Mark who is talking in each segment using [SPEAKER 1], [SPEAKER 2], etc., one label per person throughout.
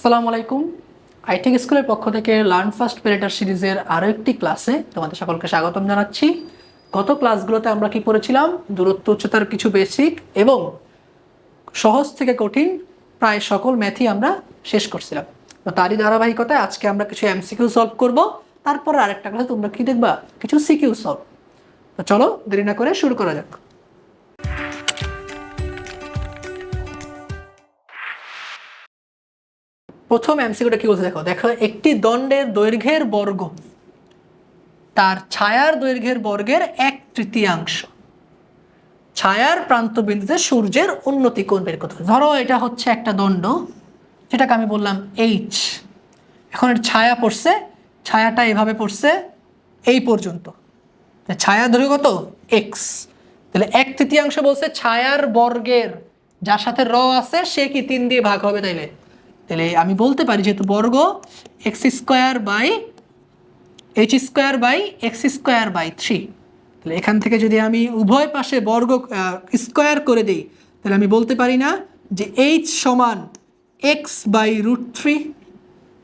[SPEAKER 1] আসসালামু আলাইকুম। আইটেক স্কুলের পক্ষ থেকে লার্ন ফার্স্ট পেরেটার সিরিজের আরও একটি ক্লাসে তোমাদের সকলকে স্বাগতম জানাচ্ছি। গত ক্লাসগুলোতে আমরা কি পড়েছিলাম? দূরত্ব উচ্চতার কিছু বেসিক এবং সহজ থেকে কঠিন প্রায় সকল ম্যাথই আমরা শেষ করছিলাম। তো তারই ধারাবাহিকতায় আজকে আমরা কিছু এমসিকিউ সলভ করব, তারপর আরেকটা ক্লাসে তোমরা কি দেখবা? কিছু সিকিউ সলভ। তো চলো দেরি না করে শুরু করা যাক। প্রথম এমসিকিউটা কি বলছে দেখো দেখো একটি দণ্ডের দৈর্ঘ্যের বর্গ তার ছায়ার দৈর্ঘ্যের বর্গের 1/3। ছায়ার প্রান্ত বিন্দুতে সূর্যের উন্নতি কোণ বের করতে হবে। ধরো এটা হচ্ছে একটা দণ্ড, যেটাকে আমি বললাম এইচ। এখন এর ছায়া পড়ছে, ছায়াটা এভাবে পড়ছে এই পর্যন্ত, ছায়া দৈর্ঘ্য কত? এক্স। তাহলে 1/3 বলছে ছায়ার বর্গের, যার সাথে র আছে সে কি 3 দিয়ে ভাগ হবে। তাইলে তাহলে আমি বলতে পারি যেহেতু বর্গ x² / h²/3। তাহলে এখান থেকে যদি আমি উভয় পাশে বর্গ স্কোয়ার করে দিই, তাহলে আমি বলতে পারি না যে h সমান x/√3,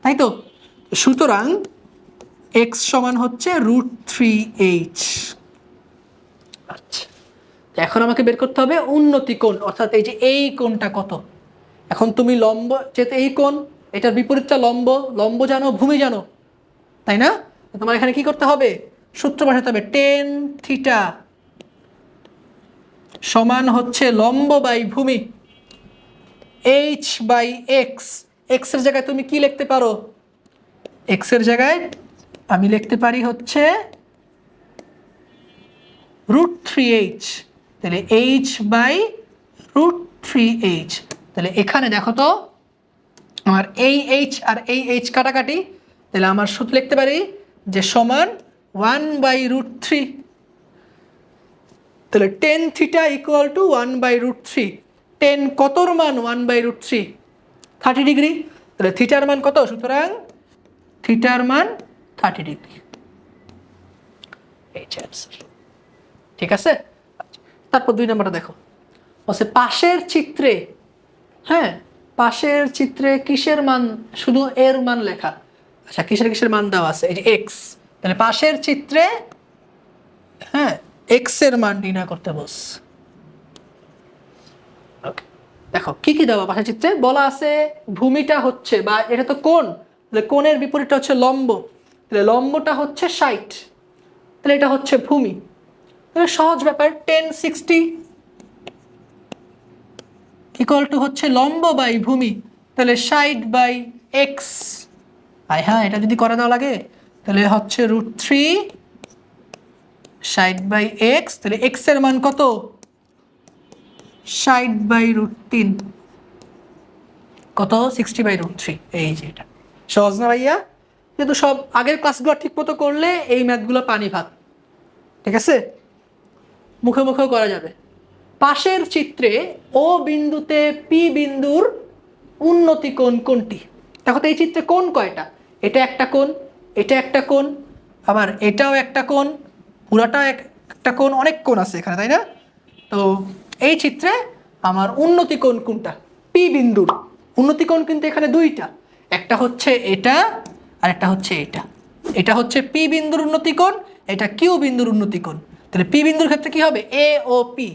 [SPEAKER 1] তাই তো? সুতরাং x সমান হচ্ছে √3h। আচ্ছা, এখন আমাকে বের করতে হবে উন্নতি কোণ, অর্থাৎ এই যে এই কোণটা কত। এখন তুমি লম্ব, যেহেতু এই কোণ, এটার বিপরীতটা লম্ব, লম্ব জানো, ভূমি জানো, তাই না? তোমার এখানে কি করতে হবে? সূত্র বসাতে হবে। tan থিটা সমান হচ্ছে লম্ব বাই ভূমি h/x। এক্স এর জায়গায় তুমি কি লিখতে পারো? এক্স এর জায়গায় আমি লিখতে পারি হচ্ছে √3h। তাহলে h/√3h। তাহলে এখানে দেখো তো আমার এই h আর এই h কাটাকাটি, তাহলে আমার সূত্র লিখতে পারি যে সমান 1/√3। তাহলে tan theta equal to 1/√3। tan কতর মান? 1/√3, 30 ডিগ্রি। তাহলে থিটার মান কত? সুতরাং থিটার মান 30 ডিগ্রি। এই অ্যান্সার, ঠিক আছে। তারপর 2 নম্বরটা দেখো, বলছে পাশের চিত্রে, হ্যাঁ পাশের চিত্রে কিসের মান, শুধু এর মান লেখা। আচ্ছা, কিসের মান দেওয়া আছে? এই যে এক্স। তাহলে পাশের চিত্রে, হ্যাঁ, এক্স এর মান নির্ণয় করতে বস। দেখো কি কি দেওয়া পাশের চিত্রে বলা আছে। ভূমিটা হচ্ছে, বা এটা তো কোণ, তাহলে কোণের বিপরীতটা হচ্ছে লম্ব। তাহলে লম্বটা হচ্ছে 60, তাহলে এটা হচ্ছে ভূমি। তাহলে সহজ ব্যাপার, tan 60 ইকুয়াল টু হচ্ছে লম্ব বাই ভূমি, তাহলে 60/x। হ্যাঁ, এটা যদি করে দেওয়া লাগে তাহলে হচ্ছে √3 60/x। তাহলে x এর মান কত? 60/√3, কত? 60/√3। এই যে এটা সহজ না ভাইয়া? কিন্তু সব আগের ক্লাসগুলো ঠিক মতো করলে এই ম্যাথগুলো পানি ভাত, ঠিক আছে, মুখে মুখেও করা যাবে। পাশের চিত্রে ও বিন্দুতে পি বিন্দুর উন্নতি কোণ কোনটি? দেখো তো এই চিত্রে কোণ কয়টা? এটা একটা কোণ, এটা একটা কোণ, আবার এটাও একটা কোণ, পুরাটা একটা কোণ, অনেক কোণ আছে এখানে, তাই না? তো এই চিত্রে আমার উন্নতি কোণ কোনটা? পি বিন্দুর উন্নতি কোণ কিন্তু এখানে দুইটা, একটা হচ্ছে এটা আর একটা হচ্ছে এটা। এটা হচ্ছে পি বিন্দুর উন্নতি কোণ, এটা কিউ বিন্দুর উন্নতি কোণ। তাহলে পি বিন্দুর ক্ষেত্রে কি হবে? এ ও পি,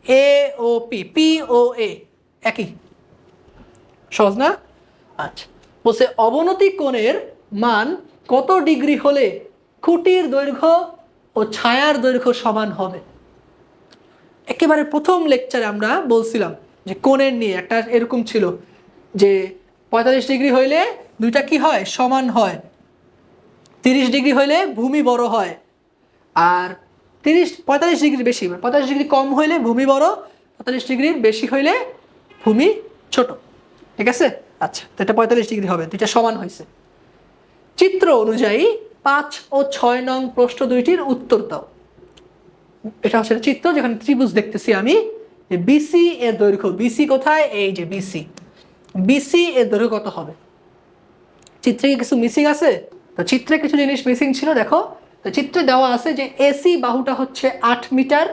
[SPEAKER 1] এ ও পি, পি ও এ একই। সহজ না? আচ্ছা, বলছে অবনতি কোণের মান কত ডিগ্রি হলে খুঁটির দৈর্ঘ্য ও ছায়ার দৈর্ঘ্য সমান হবে? একেবারে প্রথম লেকচারে আমরা বলছিলাম যে কোণের নিয়ে একটা এরকম ছিল যে 45 ডিগ্রি হইলে দুইটা কি হয়? সমান হয়। 30 ডিগ্রি হইলে ভূমি বড় হয়, আর 45 ডিগ্রি বেশি, 45 ডিগ্রি কম হইলে ভূমি বড়, 45 ডিগ্রির বেশি হইলে ভূমি ছোট, ঠিক আছে। আচ্ছা, তো এটা 45 ডিগ্রি হবে, দুইটা সমান হয়েছে। চিত্র অনুযায়ী 5 ও 6 নং প্রশ্ন দুইটির উত্তর দাও। এটা হচ্ছে চিত্র যেখানে ত্রিভুজ দেখতেছি আমি, যে বিসি এর দৈর্ঘ্য, বিসি কোথায়? এই যে বিসি, বিসি এর দৈর্ঘ্য কত হবে? চিত্রে কি কিছু মিসিং আছে? তো চিত্রে কিছু জিনিস মিসিং ছিল, দেখো। তো চিত্রে দেওয়া আছে যে এসি বাহুটা হচ্ছে 8 মিটার,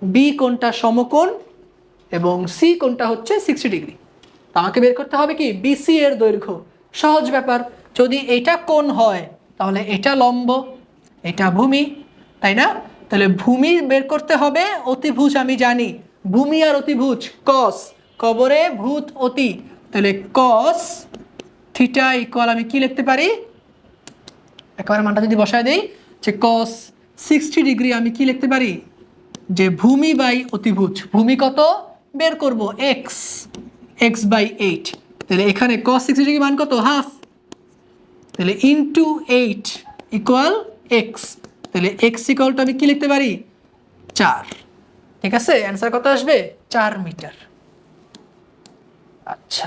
[SPEAKER 1] বি কোণটা সমকোণ এবং সি কোণটা হচ্ছে 60 ডিগ্রি। তো আমাকে বের করতে হবে কি বিসি এর দৈর্ঘ্য। সহজ ব্যাপার, যদি এটা কোণ হয় তাহলে এটা লম্ব, এটা ভূমি, তাই না? তাহলে ভূমি বের করতে হবে, অতিভুজ আমি জানি, ভূমি আর অতিভুজ কস, কবরে ভূত অতি, তাহলে কস থিটা ইকুয়াল আমি কি লিখতে পারি, একবার মানটা যদি বসায় দেই যে কস 60 ডিগ্রি আমি কি লিখতে পারি যে ভূমি বাই অতিভুজ। ভূমি কত বের করব এক্স, এক্স বাই 8, তাহলে এখানে কস 60 ডিগ্রি মান কত হাফ, তাহলে ইন্টু 8 ইকুয়াল এক্স, তাহলে এক্স ইকুয়াল টু আমি কি লিখতে পারি 4। ঠিক আছে, অ্যান্সার কত আসবে 4 মিটার। আচ্ছা,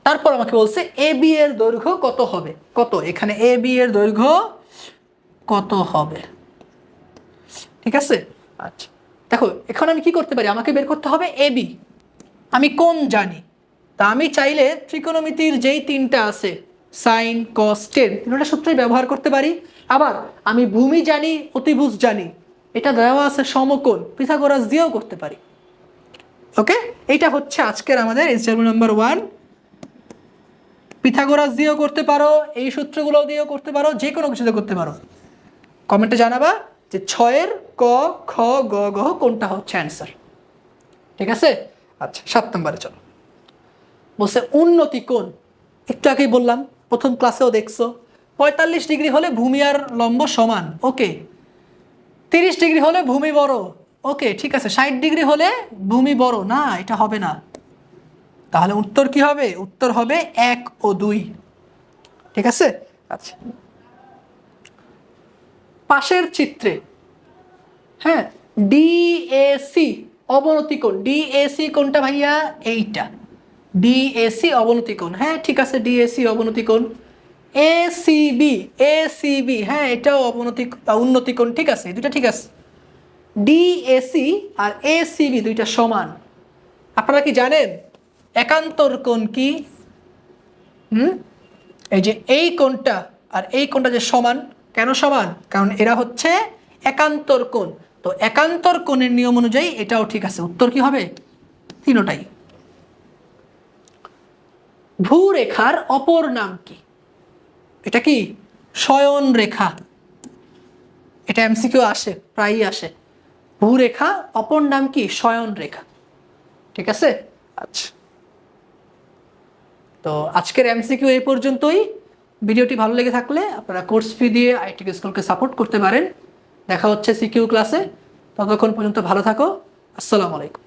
[SPEAKER 1] তারপর আমাকে বলছে এ বি এর দৈর্ঘ্য কত হবে, কত এখানে এ বি এর দৈর্ঘ্য কত হবে। ঠিক আছে, আচ্ছা দেখো এখন আমি কি করতে পারি, আমাকে বের করতে হবে এ বি, আমি কোণ জানি, তা আমি চাইলে ত্রিকোণমিতির যেই তিনটা আছে সাইন কস টেন তিনটা সূত্রই ব্যবহার করতে পারি। আবার আমি ভূমি জানি, অতিভুজ জানি, এটা দেওয়া আছে সমকোণ, পিথাগোরাস দিয়েও করতে পারি। ওকে, এটা হচ্ছে আজকের আমাদের এক্সাম্পল নাম্বার 1। পিথাগোরাস দিয়েও করতে পারো, এই সূত্রগুলো দিয়েও করতে পারো, যে কোনো কিছুতে করতে পারো। কমেন্টে জানাবা যে 6-এর ক খ গ ঘ কোনটা হচ্ছে অ্যান্সার। ঠিক আছে, আচ্ছা 7 নম্বরে চলো। বলছে উন্নতি কোণ, একটু আগেই বললাম, প্রথম ক্লাসেও দেখছো 45 ডিগ্রি হলে ভূমি আর লম্ব সমান, ওকে। 30 ডিগ্রি হলে ভূমি বড়, ওকে ঠিক আছে। 60 ডিগ্রি হলে ভূমি বড়, না এটা হবে না। তাহলে উত্তর কি হবে, উত্তর হবে 1 ও 2। ঠিক আছে, আচ্ছা পাশের চিত্রে, হ্যাঁ ডিএসি অবনতি কোণ, ডিএসি কোণটা ভাইয়া এইটা, ডিএসি অবনতি কোণ, হ্যাঁ ঠিক আছে ডিএসি অবনতি কোণ। এসিবি, এসিবি হ্যাঁ এটাও অবনতি উন্নতি কোণ, ঠিক আছে দুইটা ঠিক আছে। ডিএসি আর এসিবি দুইটা সমান। আপনারা কি জানেন একান্তর কোণ কি? এই যে এই কোণটা আর এই কোণটা যে সমান, কেন সমান? কারণ এরা হচ্ছে একান্তর কোণ। তো একান্তর কোণের নিয়ম অনুযায়ী এটাও ঠিক আছে, উত্তর কি হবে তিনটাই। ভূরেখার অপর নাম কি? এটা কি শয়ন রেখা, এটা এমসিকিউ আসে, প্রায়ই আসে। ভূরেখা অপর নাম কি শয়ন রেখা। ঠিক আছে, আচ্ছা তো আজকের এমসিকিউ এই পর্যন্তই। ভিডিওটি ভালো লেগে থাকলে আপনারা কোর্স ফি দিয়ে আইটি স্কুলকে সাপোর্ট করতে পারেন। দেখা হচ্ছে সিকিউ ক্লাসে, ততক্ষণ পর্যন্ত ভালো থাকো, আসসালামু আলাইকুম।